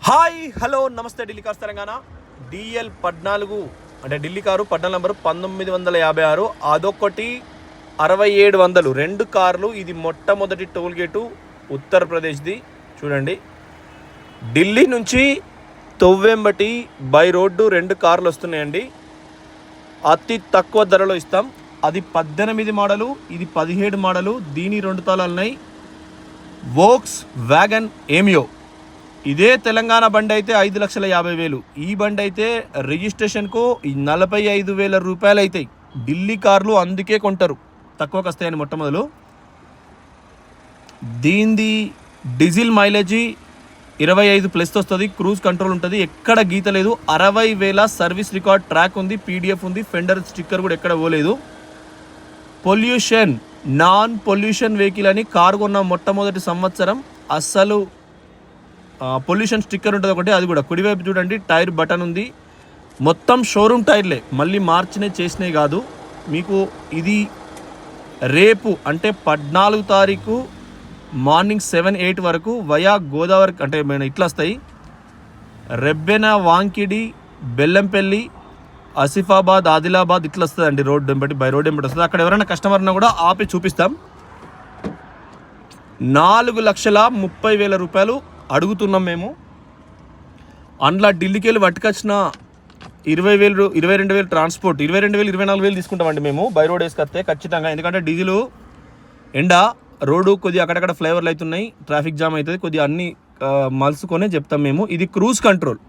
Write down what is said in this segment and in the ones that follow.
Hi hello నమస్తే. Delhi cars Telangana DL 14 అంటే Delhi car 14 number 1956. అదొకటి 6700 రెండు కార్లు. ఇది మొట్టమొదటి టోల్ గేటు ఉత్తరప్రదేశ్ది. చూడండి, ఢిల్లీ నుంచి తొవ్వెంబటి బై రోడ్డు రెండు కార్లు వస్తున్నాయండి. అతి తక్కువ ధరలో ఇస్తాం. అది 18 మోడలు, ఇది 17 మోడలు. దీని రెండు తాళాలు ఉన్నాయి. Volkswagen Ameo. ఇదే తెలంగాణ బండి అయితే 5,50,000. ఈ బండి అయితే రిజిస్ట్రేషన్కు 45,000 రూపాయలు అవుతాయి. ఢిల్లీ కార్లు అందుకే కొంటారు, తక్కువకి వస్తాయని మొట్టమొదలు. దీనిది డీజిల్ మైలేజీ 25+ వస్తుంది. క్రూజ్ కంట్రోల్ ఉంటుంది, ఎక్కడ గీత లేదు. 60,000 సర్వీస్ రికార్డ్ ట్రాక్ ఉంది, PDF ఉంది, ఫెండర్ స్టిక్కర్ కూడా ఎక్కడ పోలేదు. పొల్యూషన్ నాన్ పొల్యూషన్ వెహికల్ అని కారు కొన్న మొట్టమొదటి సంవత్సరం అస్సలు పొల్యూషన్ స్టిక్కర్ ఉంటుంది ఒకటి, అది కూడా. కుడివైపు చూడండి, టైర్ బటన్ ఉంది. మొత్తం షోరూమ్ టైర్లే, మళ్ళీ మార్చినే చేసినవి కాదు. మీకు ఇది రేపు అంటే 14 తారీఖు మార్నింగ్ 7-8 వరకు వయా గోదావరి అంటే మేము ఇట్లా వస్తాయి. రెబ్బెన, వాంకిడి, బెల్లంపల్లి, ఆసిఫాబాద్, ఆదిలాబాద్ ఇట్లా వస్తుందండి. రోడ్ ఎంబటి బై రోడ్ ఎంబటి వస్తుంది. అక్కడ ఎవరైనా కస్టమర్ ఉన్నా కూడా ఆపి చూపిస్తాం. 4,30,000 రూపాయలు అడుగుతున్నాం మేము. అందులో ఢిల్లీకి వెళ్ళి పట్టుకొచ్చిన 20,000 22,000 ట్రాన్స్పోర్ట్, 22,000 24,000 తీసుకుంటామండి మేము బై రోడ్ వేసుకొస్తే ఖచ్చితంగా. ఎందుకంటే డీజిల్ ఎండ, రోడ్డు కొద్దిగా అక్కడక్కడ ఫ్లేవర్లు అవుతున్నాయి, ట్రాఫిక్ జామ్ అవుతుంది, కొద్దిగా అన్నీ మలుసుకొనే చెప్తాం మేము. ఇది క్రూజ్ కంట్రోల్.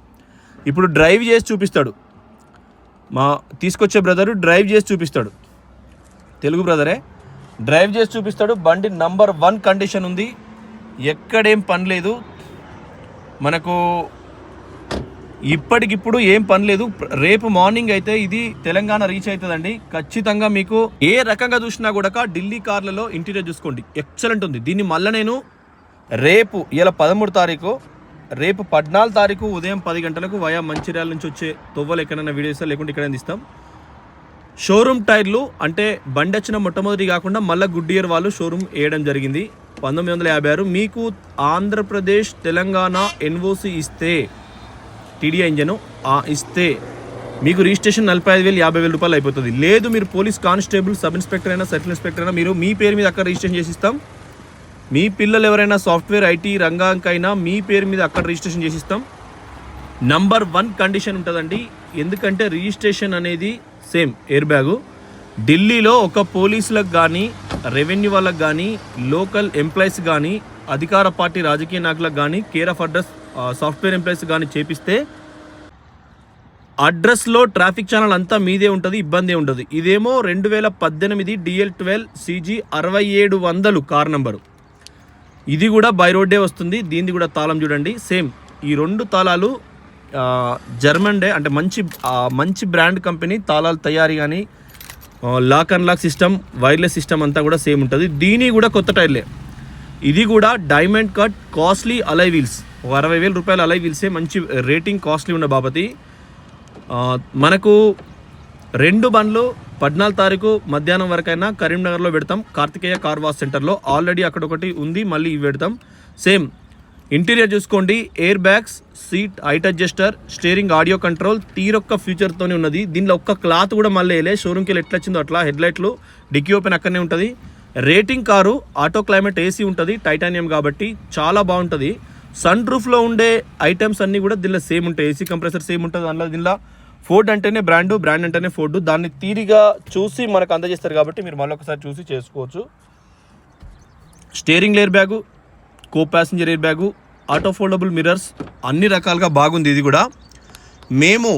ఇప్పుడు డ్రైవ్ చేసి చూపిస్తాడు మా తీసుకొచ్చే బ్రదరు. డ్రైవ్ చేసి చూపిస్తాడు, తెలుగు బ్రదరే. డ్రైవ్ చేసి చూపిస్తాడు. బండి నంబర్ 1 కండిషన్ ఉంది, ఎక్కడేం పని లేదు మనకు. ఇప్పటికిప్పుడు ఏం పని లేదు. రేపు మార్నింగ్ అయితే ఇది తెలంగాణ రీచ్ అవుతుందండి ఖచ్చితంగా. మీకు ఏ రకంగా చూసినా కూడా ఢిల్లీ కార్లలో ఇంటీరియర్ చూసుకోండి, ఎక్సలెంట్ ఉంది. దీన్ని మళ్ళీ నేను రేపు ఇలా 13 తారీఖు, రేపు 14 తారీఖు ఉదయం 10 గంటలకు వయా మంచిర్యాల నుంచి వచ్చే తొవ్వలు ఎక్కడైనా వీడియోస్ లేకుంటే ఇక్కడైనా తీస్తాం. షోరూమ్ టైర్లు అంటే బండి వచ్చిన మొట్టమొదటి కాకుండా మళ్ళీ గుడ్డియర్ వాళ్ళు షోరూమ్ వేయడం జరిగింది. 1956. మీకు ఆంధ్రప్రదేశ్ తెలంగాణ NOC ఇస్తే, TDI ఇంజను ఇస్తే మీకు రిజిస్ట్రేషన్ 45,000 50,000 రూపాయలు అయిపోతుంది. లేదు మీరు పోలీస్ కానిస్టేబుల్, సబ్ ఇన్స్పెక్టర్ అయినా, సర్కిల్ ఇన్స్పెక్టర్ అయినా మీరు మీ పేరు మీద అక్కడ రిజిస్ట్రేషన్ చేసిస్తాం. మీ పిల్లలు ఎవరైనా సాఫ్ట్వేర్ IT రంగానికైనా మీ పేరు మీద అక్కడ రిజిస్ట్రేషన్ చేసిస్తాం. నంబర్ 1 కండిషన్ ఉంటుందండి. ఎందుకంటే రిజిస్ట్రేషన్ అనేది సేమ్ ఎయిర్ బ్యాగు. ఢిల్లీలో ఒక పోలీసులకు కానీ, రెవెన్యూ వాళ్ళకు కానీ, లోకల్ ఎంప్లాయీస్ కానీ, అధికార పార్టీ రాజకీయ నాయకులకు కానీ, care of address software employees కానీ చేపిస్తే అడ్రస్లో ట్రాఫిక్ ఛానల్ అంతా మీదే ఉంటుంది, ఇబ్బంది ఉంటుంది. ఇదేమో 2018 DL 12 CG 6700 కార్ నెంబరు. ఇది కూడా బై రోడ్డే వస్తుంది. దీనిది కూడా తాళం చూడండి సేమ్. ఈ రెండు తాళాలు జర్మన్ డే అంటే మంచి బ్రాండ్ కంపెనీ తాళాలు తయారీ కానీ, lock and lock system, wireless system అంతా కూడా సేమ్ ఉంటుంది. దీని కూడా కొత్త టైర్లే. ఇది కూడా డైమండ్ కట్ కాస్ట్లీ అలై వీల్స్, 60,000 రూపాయల అలై వీల్సే. మంచి రేటింగ్, కాస్ట్లీ ఉన్న బాబతి. మనకు 2 బండ్లు 14 తారీఖు మధ్యాహ్నం వరకైనా కరీంనగర్లో పెడతాం, కార్తికేయ కార్ వాష్ సెంటర్లో. ఆల్రెడీ అక్కడ ఒకటి ఉంది, మళ్ళీ ఇవి పెడతాం. సేమ్ ఇంటీరియర్ చూసుకోండి, air bags, seat height adjuster, steering audio control, తీరొక్క ఫ్యూచర్తోనే ఉన్నది. దీనిలో ఒక్క క్లాత్ కూడా మళ్ళీ వేయలే. షోరూమ్కి వెళ్ళి ఎట్లా వచ్చిందో అట్లా. హెడ్లైట్లు, డిక్కీ ఓపెన్ అక్కడనే ఉంటుంది. Rating car, auto climate AC ఉంటుంది, టైటానియం కాబట్టి చాలా బాగుంటుంది. సన్ రూఫ్లో ఉండే ఐటమ్స్ అన్నీ కూడా దీనిలో సేమ్ ఉంటాయి. AC కంప్రెసర్ సేమ్ ఉంటుంది అందులో. దీనిలో ఫోర్డ్ అంటేనే బ్రాండ్ అంటేనే ఫోర్డ్. దాన్ని తీరిగా చూసి మనకు అందజేస్తారు కాబట్టి మీరు మళ్ళీ ఒకసారి చూసి చేసుకోవచ్చు. Steering air bag, co passenger air bag, auto foldable mirrors, అన్ని రకాలుగా బాగుంది. ఇది కూడా మేము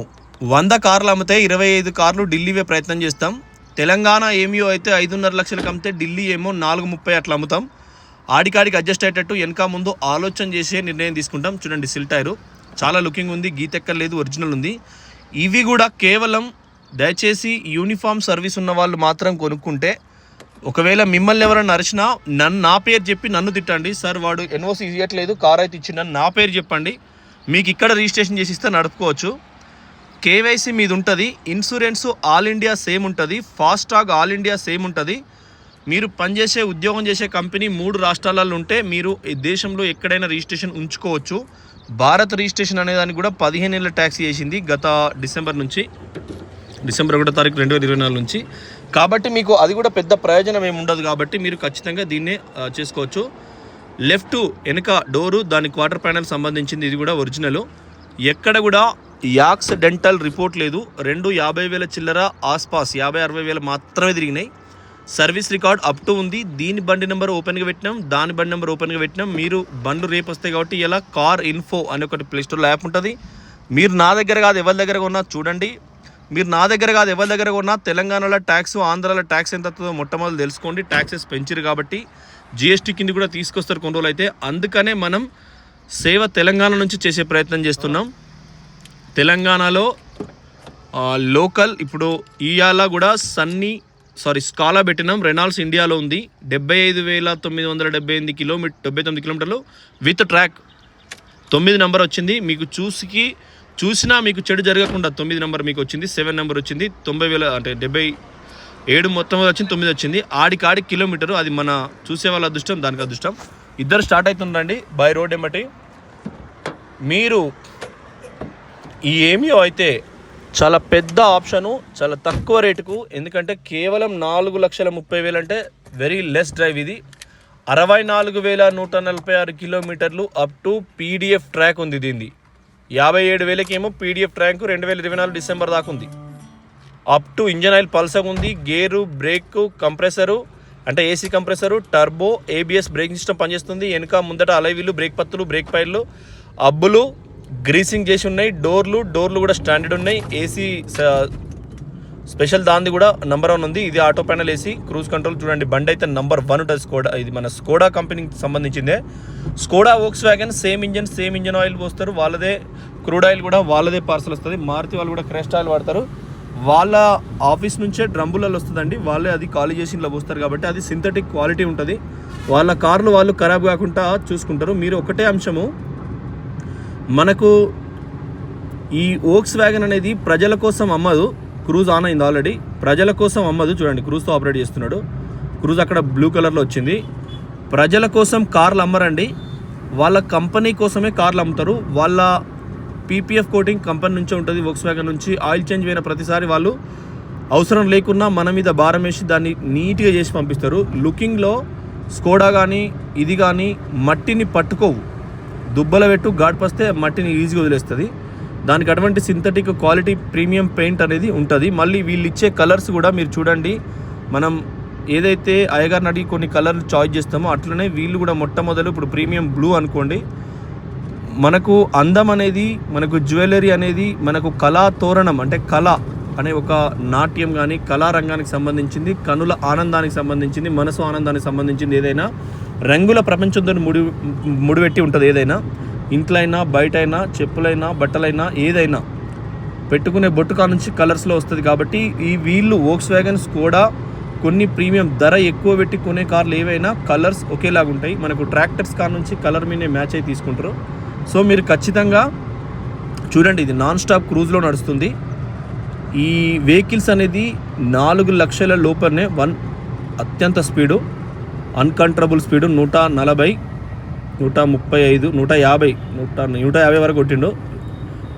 100 కార్లు అమ్మితే 25 కార్లు ఢిల్లీవే ప్రయత్నం చేస్తాం. తెలంగాణ ఏమియో అయితే 5.5 లక్షలకు అమ్మితే ఢిల్లీ ఏమో 4.30 అట్లా అమ్ముతాం. ఆడికాడికి అడ్జస్ట్ అయ్యేటట్టు వెనక ముందు ఆలోచన చేసే నిర్ణయం తీసుకుంటాం. చూడండి, సిల్ టైరు చాలా లుకింగ్ ఉంది, గీతెక్కర్లేదు, ఒరిజినల్ ఉంది. ఇవి కూడా కేవలం దయచేసి యూనిఫామ్ సర్వీస్ ఉన్న వాళ్ళు మాత్రం కొనుక్కుంటే. ఒకవేళ మిమ్మల్ని ఎవరైనా అరిచినా నా పేరు చెప్పి నన్ను తిట్టండి. సార్ వాడు NOC ఇవ్వట్లేదు, కార్ అయితే ఇచ్చిందని నా పేరు చెప్పండి. మీకు ఇక్కడ రిజిస్ట్రేషన్ చేసి ఇస్తే నడుపుకోవచ్చు. KYC మీద ఉంటుంది. ఇన్సూరెన్స్ ఆల్ ఇండియా సేమ్ ఉంటుంది. ఫాస్టాగ్ ఆల్ ఇండియా సేమ్ ఉంటుంది. మీరు పనిచేసే ఉద్యోగం చేసే కంపెనీ 3 రాష్ట్రాలలో ఉంటే మీరు ఈ దేశంలో ఎక్కడైనా రిజిస్ట్రేషన్ ఉంచుకోవచ్చు. భారత్ రిజిస్ట్రేషన్ అనే దానికి కూడా 15 ఏళ్ళ ట్యాక్స్ చేసింది గత డిసెంబర్ 1 తారీఖు 2024 నుంచి. కాబట్టి మీకు అది కూడా పెద్ద ప్రయోజనం ఏమి ఉండదు, కాబట్టి మీరు ఖచ్చితంగా దీన్నే చేసుకోవచ్చు. లెఫ్ట్ వెనక డోరు దాని క్వార్టర్ ప్యానల్ సంబంధించింది, ఇది కూడా ఒరిజినల్. ఎక్కడ కూడా యాక్సిడెంటల్ రిపోర్ట్ లేదు. 50,000 చిల్లర ఆస్పాస్ 50-60,000 మాత్రమే తిరిగినాయి. సర్వీస్ రికార్డ్ అప్ టు ఉంది. దీని బండి నెంబర్ ఓపెన్గా పెట్టినాం, దాని బండి నెంబర్ ఓపెన్గా పెట్టినాం. మీరు బండ్లు రేపు వస్తాయి కాబట్టి ఇలా కార్ ఇన్ఫో అనే ఒకటి ప్లేస్టోర్లో యాప్ ఉంటుంది. మీరు నా దగ్గర కాదు ఎవరి దగ్గర కొన్నా చూడండి. మీరు నా దగ్గర కాదు ఎవరి దగ్గర కొన్నా తెలంగాణలో ట్యాక్స్, ఆంధ్రాలో ట్యాక్స్ ఎంత వస్తుందో మొట్టమొదటి తెలుసుకోండి. ట్యాక్సెస్ పెంచారు కాబట్టి జిఎస్టీ కింద కూడా తీసుకొస్తారు కొన్ని రోజులు అయితే. అందుకనే మనం సేవ తెలంగాణ నుంచి చేసే ప్రయత్నం చేస్తున్నాం. తెలంగాణలో లోకల్ ఇప్పుడు ఇయాల కూడా స్కాలా పెట్టినాం. రెనాల్డ్స్ ఇండియాలో ఉంది. 75,978 79 కిలోమీటర్లు విత్ ట్రాక్ 9 నెంబర్ వచ్చింది. మీకు చూసినా మీకు చెడు జరగకుండా 9 నెంబర్ మీకు వచ్చింది. 7 నెంబర్ వచ్చింది. 90,000 అంటే 77 మొత్తం వచ్చింది, 9 వచ్చింది. ఆడికి కిలోమీటరు. అది మన చూసే వాళ్ళ అదృష్టం, దానికి అదృష్టం. ఇద్దరు స్టార్ట్ అవుతుండండి బై రోడ్ ఏమటి. మీరు ఈ ఏమియో అయితే చాలా పెద్ద ఆప్షను, చాలా తక్కువ రేటుకు. ఎందుకంటే కేవలం 4,30,000 అంటే వెరీ లెస్ డ్రైవ్. ఇది 64,146 కిలోమీటర్లు అప్ టు పీడిఎఫ్ ట్రాక్ ఉంది. దీన్ని 57,000కి ఏమో పీడిఎఫ్ ట్రాక్ 2024 డిసెంబర్ దాకా ఉంది. అప్ టు ఇంజన్ ఆయిల్ పల్సగా ఉంది. గేరు, బ్రేక్, కంప్రెసరు అంటే AC compressor, turbo, ABS braking system పనిచేస్తుంది. వెనుక ముందట అలైవీలు, బ్రేక్ పత్తులు, బ్రేక్ పైర్లు, అబ్బులు గ్రీసింగ్ చేసి ఉన్నాయి. డోర్లు కూడా స్టాండర్డ్ ఉన్నాయి. ఏసీ స్పెషల్ దాంది కూడా నెంబర్ 1 ఉంది. ఇది auto panel AC, cruise control. చూడండి బండి అయితే నెంబర్ 1 ఉంటుంది. ఇది మన స్కోడా కంపెనీకి సంబంధించిందే. Skoda Volkswagen same engine oil పోస్తారు. వాళ్ళదే క్రూడ్ ఆయిల్ కూడా వాళ్ళదే పార్సల్ వస్తుంది. మారుతి వాళ్ళు కూడా క్రెస్ట్ ఆయిల్ వాడతారు. వాళ్ళ ఆఫీస్ నుంచే డ్రమ్బులలో వస్తుందండి. వాళ్ళే అది ఖాళీ చేసి ఇలా పోస్తారు కాబట్టి అది సింథటిక్ క్వాలిటీ ఉంటుంది. వాళ్ళ కార్లు వాళ్ళు ఖరాబ్ కాకుండా చూసుకుంటారు. మీరు ఒకటే అంశము, మనకు ఈ వోక్స్ వ్యాగన్ అనేది ప్రజల కోసం అమ్మదు. క్రూజ్ ఆన్ అయింది ఆల్రెడీ. ప్రజల కోసం అమ్మదు. చూడండి క్రూజ్తో ఆపరేట్ చేస్తున్నాడు. క్రూజ్ అక్కడ బ్లూ కలర్లో వచ్చింది. ప్రజల కోసం కార్లు అమ్మరండి, వాళ్ళ కంపెనీ కోసమే కార్లు అమ్ముతారు. వాళ్ళ పీపీఎఫ్ కోటింగ్ కంపెనీ నుంచే ఉంటుంది. వోక్స్ వ్యాగన్ నుంచి ఆయిల్ చేంజ్ అయిన ప్రతిసారి వాళ్ళు అవసరం లేకున్నా మన మీద భారం వేసి దాన్ని నీట్గా చేసి పంపిస్తారు. లుకింగ్లో స్కోడా కానీ ఇది కానీ మట్టిని పట్టుకోవు. దుబ్బల పెట్టు గాడ్పస్తే మట్టిని ఈజీగా వదిలేస్తుంది. దానికి అటువంటి సింథటిక్ క్వాలిటీ ప్రీమియం పెయింట్ అనేది ఉంటుంది. మళ్ళీ వీళ్ళు ఇచ్చే కలర్స్ కూడా మీరు చూడండి. మనం ఏదైతే అయ్యగారిని అడిగి కొన్ని కలర్లు చాయిస్ చేస్తామో అట్లనే వీళ్ళు కూడా మొట్టమొదలు ఇప్పుడు ప్రీమియం బ్లూ అనుకోండి. మనకు అందం అనేది, మనకు జ్యువెలరీ అనేది, మనకు కళా తోరణం అంటే కళ అనే ఒక నాట్యం కానీ కళారంగానికి సంబంధించింది, కనుల ఆనందానికి సంబంధించింది, మనసు ఆనందానికి సంబంధించింది ఏదైనా రంగుల ప్రపంచంతో ముడిపెట్టి ఉంటుంది. ఏదైనా ఇంట్లో అయినా, బయట అయినా, చెప్పులైనా, బట్టలైనా, ఏదైనా పెట్టుకునే బొట్టుకా నుంచి కలర్స్లో వస్తుంది. కాబట్టి ఈ వీళ్ళు వోక్స్ వ్యాగన్, స్కోడా కొన్ని ప్రీమియం ధర ఎక్కువ పెట్టి కొనే కార్లు ఏవైనా కలర్స్ ఒకేలాగా ఉంటాయి. మనకు ట్రాక్టర్స్ కార్ నుంచి కలర్ మీదే మ్యాచ్ అయి తీసుకుంటారు. సో మీరు ఖచ్చితంగా చూడండి. ఇది నాన్ స్టాప్ క్రూజ్లో నడుస్తుంది. ఈ వెహికల్స్ అనేది 4 లక్షల లోపలనే అత్యంత స్పీడు, అన్కంట్రోలబుల్ స్పీడు 140, 135, 150 వరకు కొట్టిండు.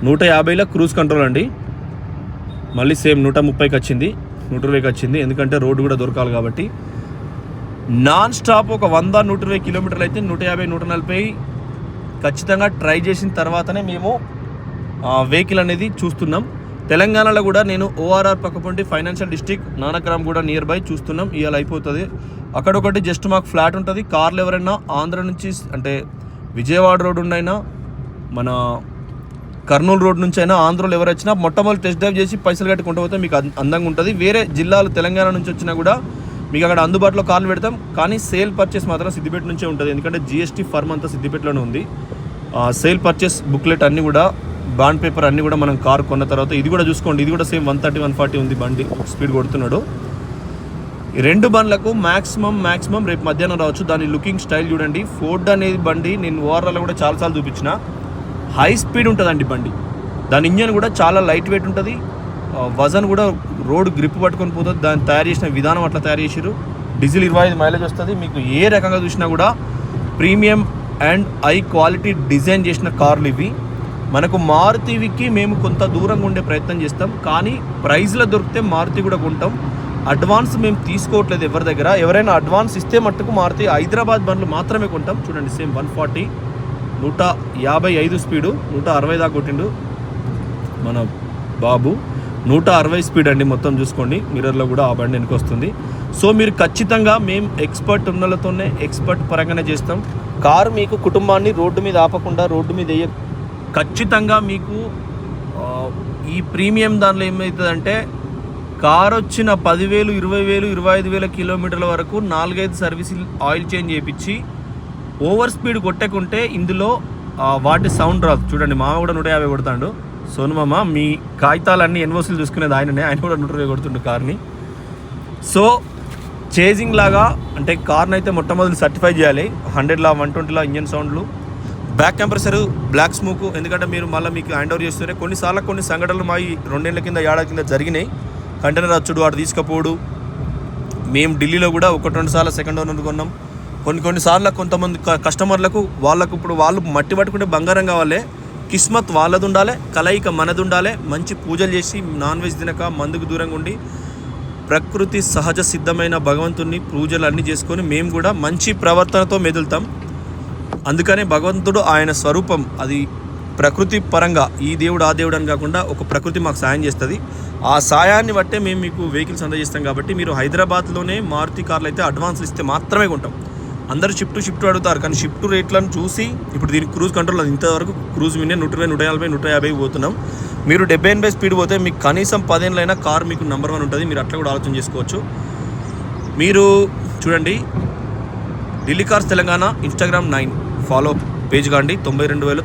150లో క్రూజ్ కంట్రోల్ అండి. మళ్ళీ సేమ్ 130కి వచ్చింది, 120కి వచ్చింది. ఎందుకంటే రోడ్డు కూడా దొరకాలి కాబట్టి. నాన్ స్టాప్ ఒక 100-120 కిలోమీటర్లు అయితే 150-140 ఖచ్చితంగా ట్రై చేసిన తర్వాతనే మేము వెహికల్ అనేది చూస్తున్నాం. తెలంగాణలో కూడా నేను ఓఆర్ఆర్ పక్కపొంటి ఫైనాన్షియల్ డిస్ట్రిక్ట్ నానక్రామ్ కూడా నియర్ బై చూస్తున్నాం. ఇవాళ అయిపోతుంది. అక్కడొకటి జస్ట్ మాకు ఫ్లాట్ ఉంటుంది. కార్లు ఎవరైనా ఆంధ్ర నుంచి అంటే విజయవాడ రోడ్ ఉండైనా, మన కర్నూలు రోడ్ నుంచి అయినా, ఆంధ్రలో ఎవరు వచ్చినా మొట్టమొదటి టెస్ట్ డ్రైవ్ చేసి పైసలు కట్టుకుంటూ పోతే మీకు అందంగా ఉంటుంది. వేరే జిల్లాలు తెలంగాణ నుంచి వచ్చినా కూడా మీకు అక్కడ అందుబాటులో కార్లు పెడతాం. కానీ సేల్ పర్చేస్ మాత్రం సిద్దిపేట నుంచే ఉంటుంది. ఎందుకంటే జిఎస్టీ ఫర్మ్ అంతా సిద్దిపేటలోనే ఉంది. సేల్ పర్చేస్ బుక్లెట్ అన్నీ కూడా, బాండ్ పేపర్ అన్నీ కూడా మనం కార్ కొన్న తర్వాత ఇది కూడా చూసుకోండి. ఇది కూడా సేమ్ 130-140 ఉంది. బండి స్పీడ్ కొడుతున్నాడు. ఈ 2 బండ్లకు మ్యాక్సిమం రేపు మధ్యాహ్నం రావచ్చు. దాని లుకింగ్ స్టైల్ చూడండి. ఫోర్డ్ అనేది బండి నేను ఓఆర్ఆర్లో కూడా చాలాసార్లు చూపించిన. హై స్పీడ్ ఉంటుందండి బండి. దాని ఇంజన్ కూడా చాలా లైట్ వెయిట్ ఉంటుంది. వజన్ కూడా రోడ్ గ్రిప్ పట్టుకొని పోతుంది. దాన్ని తయారు చేసిన విధానం అట్లా తయారు చేసారు. డీజిల్ 25 మైలేజ్ వస్తుంది. మీకు ఏ రకంగా చూసినా కూడా premium and high quality design చేసిన కార్లు ఇవి. మనకు మారుతికి మేము కొంత దూరంగా ఉండే ప్రయత్నం చేస్తాం, కానీ ప్రైస్లో దొరికితే మారుతి కూడా కొంటాం. అడ్వాన్స్ మేము తీసుకోవట్లేదు ఎవరి దగ్గర. ఎవరైనా అడ్వాన్స్ ఇస్తే మట్టుకు మారుతి హైదరాబాద్ బండ్లు మాత్రమే కొంటాం. చూడండి, సేమ్ 140, 155 స్పీడు, 160 దాకా కొట్టిండు మన బాబు. 160 స్పీడ్ అండి మొత్తం చూసుకోండి. మిర్రర్లో కూడా ఆ బండి వెనక వస్తుంది. సో మీరు ఖచ్చితంగా మేము ఎక్స్పర్ట్ ఉన్నలతోనే ఎక్స్పర్ట్ పరంగానే చేస్తాం. కారు మీకు కుటుంబాన్ని రోడ్డు మీద ఆపకుండా రోడ్డు మీద ఖచ్చితంగా మీకు ఈ ప్రీమియం దానిలో ఏమవుతుందంటే కారు వచ్చిన 10,000, 20,000, 25,000 కిలోమీటర్ల వరకు 4-5 సర్వీసులు ఆయిల్ చేంజ్ చేయించి ఓవర్ స్పీడ్ కొట్టకుంటే ఇందులో వాటి సౌండ్ రాదు. చూడండి, మామ కూడా 150 కొడతాడు. సోను మామ మీ కాగితాలన్నీ ఎన్ఓసీలు చూసుకునేది ఆయననే, ఆయన కూడా 120 కొడుతుండు కార్ని. సో చేజింగ్ లాగా అంటే కార్ని అయితే మొట్టమొదటి సర్టిఫై చేయాలి. 100లా 120లా ఇంజన్ సౌండ్లు, బ్యాక్ కంప్రెసరు, బ్లాక్ స్మోక్. ఎందుకంటే మీరు మళ్ళీ మీకు హ్యాండ్ ఓవర్ చేస్తూనే కొన్ని సంఘటనలు మా 2 ఏళ్ల కింద, ఏడాది కింద జరిగినాయి. కంటైనర్ వచ్చుడు, వాడు తీసుకపోడు. మేము ఢిల్లీలో కూడా 1-2 సార్లు సెకండ్ ఓనర్ కొన్నాం. కొన్నిసార్లు కొంతమంది కస్టమర్లకు వాళ్ళు మట్టి పట్టుకుంటే బంగారం కావాలి. కిస్మత్ వాళ్ళది ఉండాలి, కలయిక మనది ఉండాలి. మంచి పూజలు చేసి నాన్ వెజ్ తినక మందుకు దూరంగా ఉండి ప్రకృతి సహజ సిద్ధమైన భగవంతుని పూజలు అన్నీ చేసుకొని మేము కూడా మంచి ప్రవర్తనతో మెదులుతాం. అందుకనే భగవంతుడు ఆయన స్వరూపం, అది ప్రకృతి పరంగా ఈ దేవుడు ఆ దేవుడు అని కాకుండా ఒక ప్రకృతి మాకు సాయం చేస్తుంది. ఆ సాయాన్ని బట్టే మేము మీకు వెహికల్స్ అందజేస్తాం. కాబట్టి మీరు హైదరాబాద్లోనే మారుతి కార్లు అయితే అడ్వాన్స్లు ఇస్తే మాత్రమే కొంటాం. అందరూ షిఫ్ట్ అడుగుతారు, కానీ షిఫ్ట్ రేట్లను చూసి ఇప్పుడు దీనికి క్రూజ్ కంట్రోల్ ఇంతవరకు క్రూజ్ వినే 120, 140, 150 పోతున్నాం. మీరు 70-80 స్పీడ్ పోతే మీకు కనీసం 10 ఏళ్ళైనా కార్ మీకు నెంబర్ 1 ఉంటుంది. మీరు అట్లా కూడా ఆలోచన చేసుకోవచ్చు. మీరు చూడండి, Delhi cars Telangana Instagram 9 follow page కాండి. 92,000